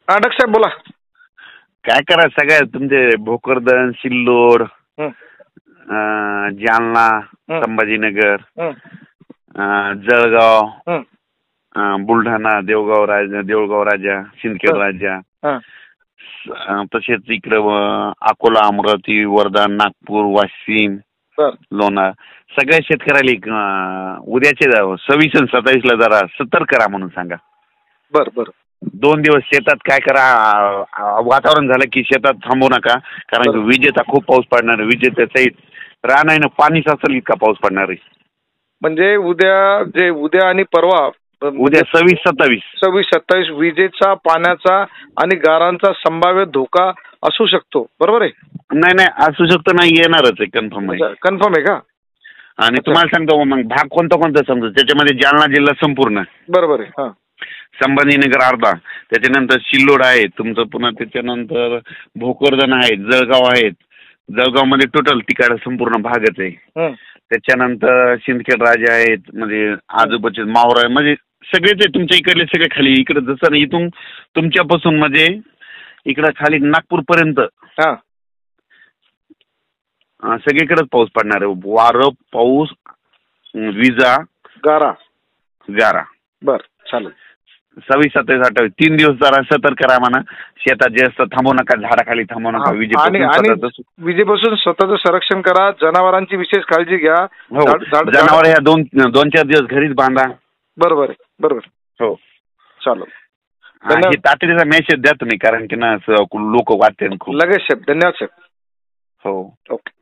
Doctor साहेब बोला. काय करा सगळ्या तुमचे भोकरदन, सिल्लोड, हं, जालना, हं, संभाजीनगर, हं, जळगाव, हं, बुलढाणा, देऊळगाव राजा, सिंदखेड हं, राजा, हं. तसेच इकडं अकोला, अमरावती, वर्धा, नागपूर, वाशिम, बर लोणार सगळ्या शेतकऱ्याला उद्याचे 26 आणि 27 ला जरा सतर्क करा म्हणून सांगा. बर बर 2 दिवस शेतात काय करा, वातावरण झालं की शेतात थांबू नका, कारण की विजेचा खूप पाऊस पडणार आहे. विजेच्या सहित राहणार पाणी साचल इतका पाऊस पडणार आहे. म्हणजे उद्या आणि परवा उद्या 26, 27 26, 27 विजेचा, पाण्याचा आणि गारांचा संभाव्य धोका असू शकतो. बरोबर आहे? नाही असू शकतो, नाही येणारच आहे, कन्फर्म आहे. कन्फर्म आहे का? आणि तुम्हाला सांगतो मग भाग कोणता समजा, त्याच्यामध्ये जालना जिल्हा संपूर्ण, बरोबर आहे. हा, संभाजीनगर अर्धा, त्याच्यानंतर सिल्लोड आहे तुमचं, पुन्हा त्याच्यानंतर भोकरदन आहेत, जळगाव आहेत. जळगावमध्ये टोटल तिकडे संपूर्ण भागच आहे. हं, त्याच्यानंतर सिंदखेड राजा आहेत, म्हणजे आजूबाजूचे मावरा आहे, म्हणजे सगळेच आहे तुमच्या इकडले सगळे खाली. इकडे जसं ना इथून तुमच्यापासून म्हणजे इकडं खाली नागपूर पर्यंत हा, सगळीकडेच पाऊस पडणार आहे. वारं, पाऊस, विजा, गारा. बर चालेल. 26, 27, 28 3 दिवस जरा सतर्क करा म्हणा. शेतात जास्त थांबू नका, झाडाखाली थांबू नका. आणि विजेपासून स्वतःचं संरक्षण करा. जनावरांची विशेष काळजी घ्या. जनावर ह्या 2-4 दिवस घरीच बांधा. बरोबर आहे, बरोबर. हो चालेल. हे तातडीचा मेसेज द्या तुम्ही, कारण की ना लोक वाटते खूप लगेच साहेब. धन्यवाद साहेब. हो ओके.